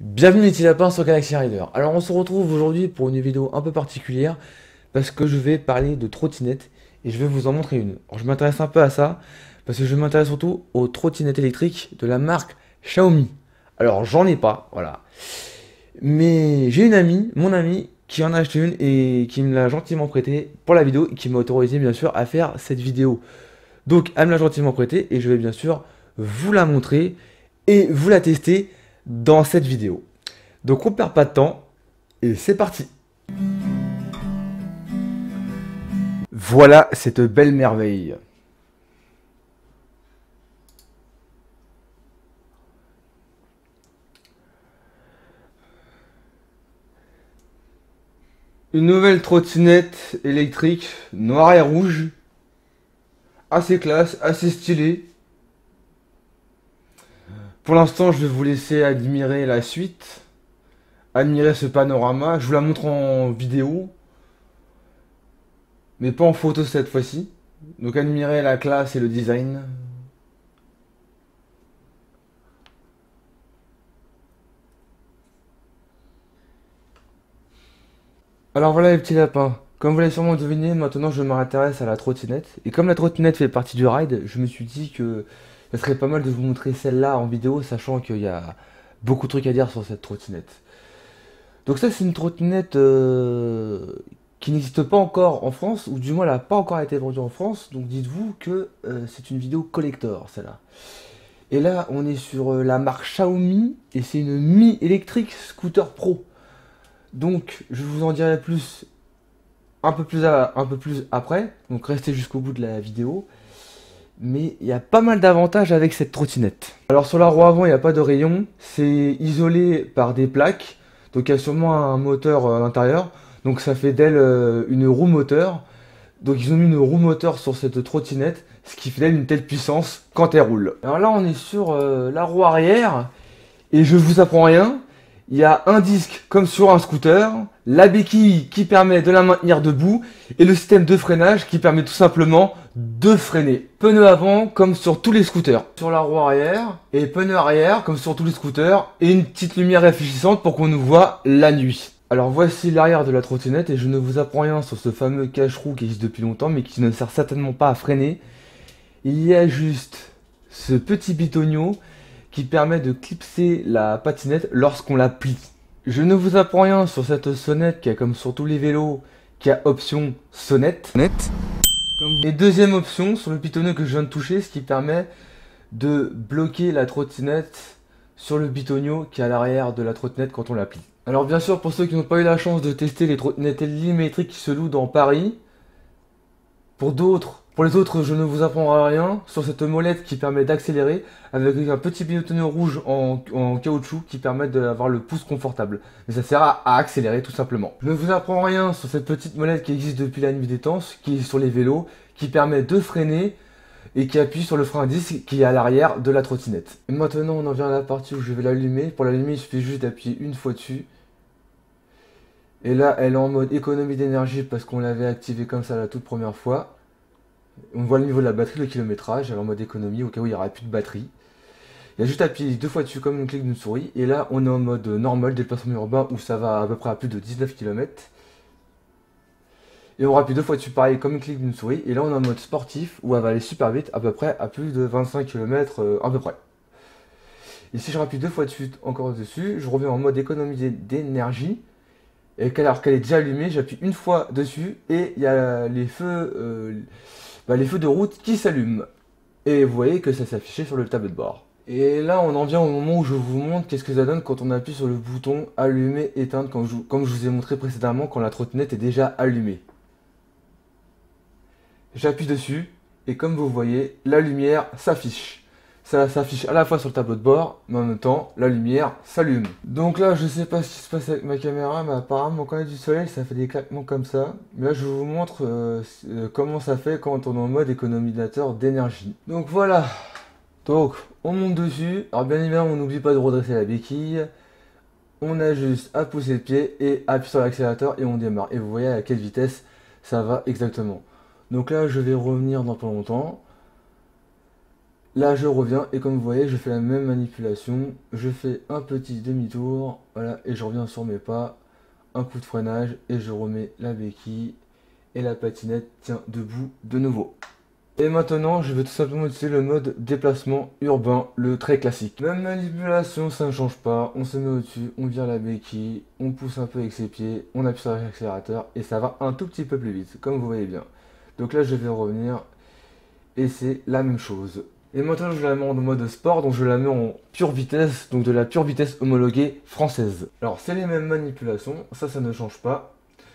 Bienvenue les petits lapins sur Galaxy Rider. Alors on se retrouve aujourd'hui pour une vidéo un peu particulière parce que je vais parler de trottinettes et je vais vous en montrer une. Alors je m'intéresse un peu à ça parce que je m'intéresse surtout aux trottinettes électriques de la marque Xiaomi. Alors j'en ai pas, voilà. Mais j'ai une amie, mon amie, qui en a acheté une et qui me l'a gentiment prêtée pour la vidéo et qui m'a autorisé bien sûr à faire cette vidéo. Donc elle me l'a gentiment prêtée et je vais bien sûr vous la montrer et vous la tester dans cette vidéo. Donc on perd pas de temps et c'est parti. Voilà cette belle merveille. Une nouvelle trottinette électrique noire et rouge. Assez classe, assez stylée. Pour l'instant, je vais vous laisser admirer la suite. Admirer ce panorama. Je vous la montre en vidéo. Mais pas en photo cette fois-ci. Donc admirez la classe et le design. Alors voilà les petits lapins. Comme vous l'avez sûrement deviné, maintenant je m'intéresse à la trottinette. Et comme la trottinette fait partie du ride, je me suis dit que ça serait pas mal de vous montrer celle-là en vidéo, sachant qu'il y a beaucoup de trucs à dire sur cette trottinette. Donc ça c'est une trottinette qui n'existe pas encore en France, ou du moins elle n'a pas encore été vendue en France. Donc dites-vous que c'est une vidéo collector celle-là. Et là on est sur la marque Xiaomi et c'est une Mi électrique scooter pro. Donc je vous en dirai plus un peu plus après, donc restez jusqu'au bout de la vidéo. Mais il y a pas mal d'avantages avec cette trottinette. Alors sur la roue avant, il n'y a pas de rayon, c'est isolé par des plaques, donc il y a sûrement un moteur à l'intérieur, donc ça fait d'elle une roue moteur. Donc ils ont mis une roue moteur sur cette trottinette, ce qui fait d'elle une telle puissance quand elle roule. Alors là on est sur la roue arrière, et je vous apprends rien, il y a un disque comme sur un scooter, la béquille qui permet de la maintenir debout et le système de freinage qui permet tout simplement de freiner. Pneu avant comme sur tous les scooters. Sur la roue arrière et pneu arrière comme sur tous les scooters et une petite lumière réfléchissante pour qu'on nous voit la nuit. Alors voici l'arrière de la trottinette et je ne vous apprends rien sur ce fameux cache-roue qui existe depuis longtemps mais qui ne sert certainement pas à freiner. Il y a juste ce petit bitonio qui permet de clipser la patinette lorsqu'on la plie. Je ne vous apprends rien sur cette sonnette qui a comme sur tous les vélos, qui a option sonnette. Et deuxième option sur le bitonio que je viens de toucher, ce qui permet de bloquer la trottinette sur le bitonio qui est à l'arrière de la trottinette quand on la plie. Alors bien sûr, pour ceux qui n'ont pas eu la chance de tester les trottinettes millimétriques qui se louent dans Paris, pour les autres, je ne vous apprendrai rien sur cette molette qui permet d'accélérer avec un petit bitonio rouge en caoutchouc qui permet d'avoir le pouce confortable. Mais ça sert à accélérer tout simplement. Je ne vous apprends rien sur cette petite molette qui existe depuis la nuit des temps, qui est sur les vélos, qui permet de freiner et qui appuie sur le frein à disque qui est à l'arrière de la trottinette. Et maintenant, on en vient à la partie où je vais l'allumer. Pour l'allumer, il suffit juste d'appuyer une fois dessus. Et là, elle est en mode économie d'énergie parce qu'on l'avait activé comme ça la toute première fois. On voit le niveau de la batterie, le kilométrage, elle est en mode économie au cas où il n'y aura plus de batterie. Il y a juste à appuyer deux fois dessus comme une clic d'une souris. Et là, on est en mode normal, déplacement urbain, où ça va à peu près à plus de 19 km. Et on appuie deux fois dessus pareil comme une clic d'une souris. Et là, on est en mode sportif, où elle va aller super vite, à peu près à plus de 25 km à peu près. Et si je rappuie deux fois dessus, encore dessus, je reviens en mode économie d'énergie. Et alors qu'elle est déjà allumée, j'appuie une fois dessus et il y a les feux de route qui s'allument. Et vous voyez que ça s'affichait sur le tableau de bord. Et là, on en vient au moment où je vous montre qu'est-ce que ça donne quand on appuie sur le bouton allumer, éteindre, comme je vous ai montré précédemment quand la trottinette est déjà allumée. J'appuie dessus et comme vous voyez, la lumière s'affiche. Ça s'affiche à la fois sur le tableau de bord, mais en même temps, la lumière s'allume. Donc là, je sais pas ce qui se passe avec ma caméra, mais apparemment, quand il y a du soleil, ça fait des claquements comme ça. Mais là, je vous montre comment ça fait quand on est en mode économisateur d'énergie. Donc voilà. Donc, on monte dessus. Alors bien évidemment, on n'oublie pas de redresser la béquille. On a juste à pousser le pied et appuyer sur l'accélérateur et on démarre. Et vous voyez à quelle vitesse ça va exactement. Donc là, je vais revenir dans pas longtemps. Là je reviens et comme vous voyez je fais la même manipulation, je fais un petit demi-tour, voilà, et je reviens sur mes pas, un coup de freinage et je remets la béquille et la patinette tient debout de nouveau. Et maintenant je vais tout simplement utiliser le mode déplacement urbain, le très classique. Même manipulation, ça ne change pas, on se met au-dessus, on vire la béquille, on pousse un peu avec ses pieds, on appuie sur l'accélérateur et ça va un tout petit peu plus vite, comme vous voyez bien. Donc là je vais revenir et c'est la même chose. Et maintenant je la mets en mode sport, donc je la mets en pure vitesse, donc de la pure vitesse homologuée française. Alors c'est les mêmes manipulations, ça ne change pas.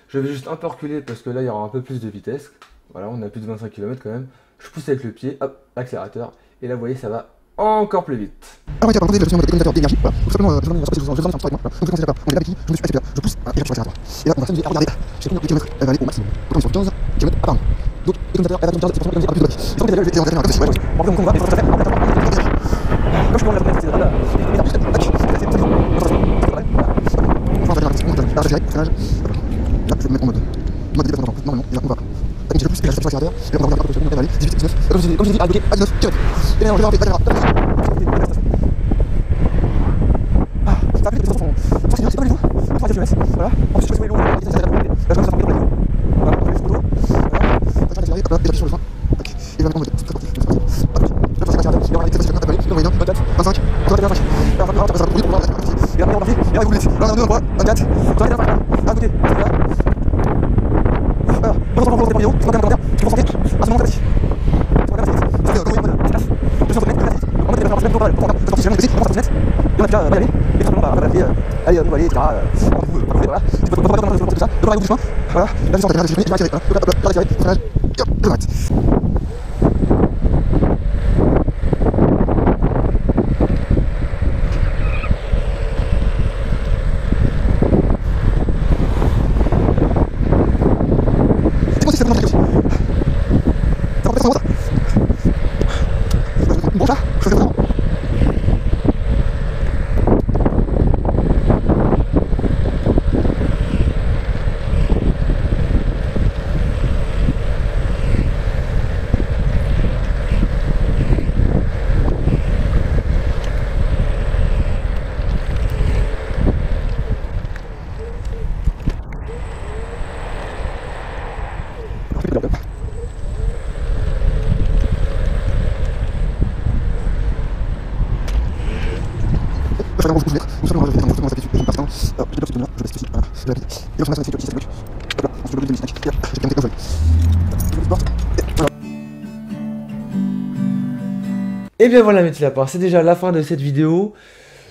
Je vais juste un peu reculer parce que là il y aura un peu plus de vitesse. Voilà, on a plus de 25 km quand même. Je pousse avec le pied, hop, accélérateur, et là vous voyez ça va encore plus vite. Alors, par contre, je suis en mode économisateur d'énergie. Voilà. Donc, simplement, je vais on est là, je me suis accéléré, je pousse, et j'appuie sur l'accélérateur. Et là, on va s'amuser à regarder jusqu'à combien de kilomètres elle va aller au maximum. Donc, on est sur 15 km à par an. Donc, économisateur, elle va tomber 15, c'est pour ça qu'on a plus de blocs. Et donc, je vais essayer d'en faire un peu, on va voir, on va, comme je commence à faire, comme je commence à faire, voilà. Là, je vais me mettre en mode déplacement, normalement, et là, on va. Là, je pousse, et là, je sur l'accélérateur, et là, on va regarder un peu, elle va aller 18, 19, comme je dis, à bloquer à 19 km. Et là, on va voir, ça a fait des c'est pas les voies, 3 km, voilà. En plus, je fais les longs, là, je commence à faire les voies. Voilà, je fais les photos, voilà. Ça change d'accélérer, hop là, et j'appuie sur le frein. Tac. Et là, on va mettre, c'est très court, hop. Je passe l'accélérateur, et on va aller, c'est pas aller, on va aller, 24, 25, 25. Là, on va faire ça pour lui, on va faire ça. Et là, on va marquer, et là, vous vite. Là, on a 2, 3, 24, on va aller là, à côté, là. Voilà, on va voir vidéo, je vais commentaire, je vais ressentir, à ce moment-là, c'est on a déjà allé, et tout le monde va aller, allez, on va aller, etc. Voilà, c'est pas comme ça, tout ça, donc on va au bout du chemin, voilà, là je sens que je vais attirer, là, attirer, freinage, hop, je m'arrête. C'est quoi si c'est vraiment aussi? Ça va peut-être en route. Bon ça, je fais vraiment. Je vais vous mettre, nous sommes dans le je vais passer dessus, je passe là, je déplace ce là, je baisse ici, voilà, je vais appliquer. Et on se met sur le 17 blocs. Hop là, on se bloque de 2005. Et là, j'ai bien décollé. Je sport, et voilà. Et bien voilà mes petits lapins, c'est déjà la fin de cette vidéo.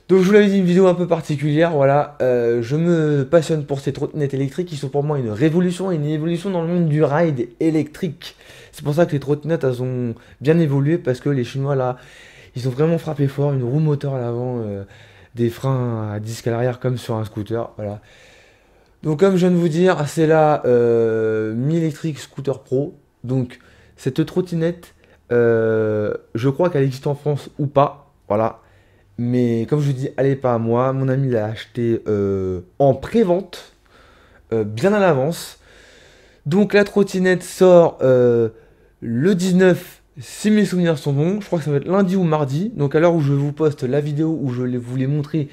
Donc je vous l'avais dit, une vidéo un peu particulière, voilà. Je me passionne pour ces trottinettes électriques qui sont pour moi une révolution et une évolution dans le monde du ride électrique. C'est pour ça que les trottinettes, elles ont bien évolué parce que les Chinois là, ils ont vraiment frappé fort, une roue moteur à l'avant, des freins à disque à l'arrière comme sur un scooter, voilà. Donc comme je viens de vous dire, c'est la Mi Electric Scooter Pro. Donc cette trottinette, je crois qu'elle existe en France ou pas, voilà. Mais comme je vous dis, elle n'est pas à moi. Mon ami l'a acheté en pré-vente, bien à l'avance. Donc la trottinette sort le 19, si mes souvenirs sont bons. Je crois que ça va être lundi ou mardi. Donc à l'heure où je vous poste la vidéo où je vous l'ai montré,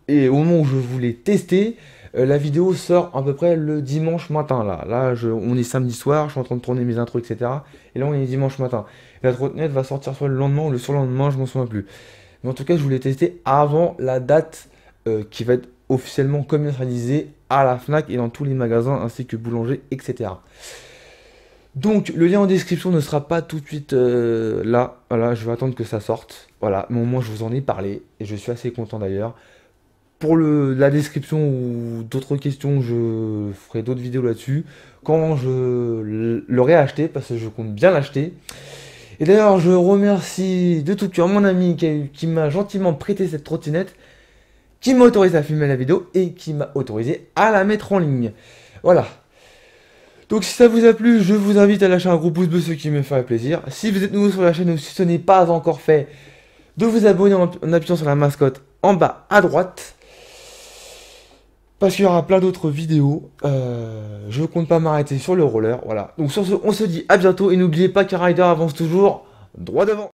et au moment où je voulais tester, la vidéo sort à peu près le dimanche matin. Là on est samedi soir, je suis en train de tourner mes intros, etc. Et là on est dimanche matin. La trottinette va sortir soit le lendemain ou le surlendemain, je m'en souviens plus. Mais en tout cas, je voulais tester avant la date qui va être officiellement commercialisée à la Fnac et dans tous les magasins ainsi que boulanger, etc. Donc, le lien en description ne sera pas tout de suite là. Voilà, je vais attendre que ça sorte. Voilà, mais au moins, je vous en ai parlé et je suis assez content d'ailleurs. Pour la description ou d'autres questions, je ferai d'autres vidéos là-dessus. Quand je l'aurai acheté, parce que je compte bien l'acheter. Et d'ailleurs, je remercie de tout cœur mon ami qui m'a gentiment prêté cette trottinette, qui m'a autorisé à filmer la vidéo et qui m'a autorisé à la mettre en ligne. Voilà. Donc si ça vous a plu, je vous invite à lâcher un gros pouce bleu, ce qui me ferait plaisir. Si vous êtes nouveau sur la chaîne ou si ce n'est pas encore fait, de vous abonner en appuyant sur la mascotte en bas à droite. Parce qu'il y aura plein d'autres vidéos. Je ne compte pas m'arrêter sur le roller. Voilà. Donc sur ce, on se dit à bientôt. Et n'oubliez pas qu'un rider avance toujours droit devant.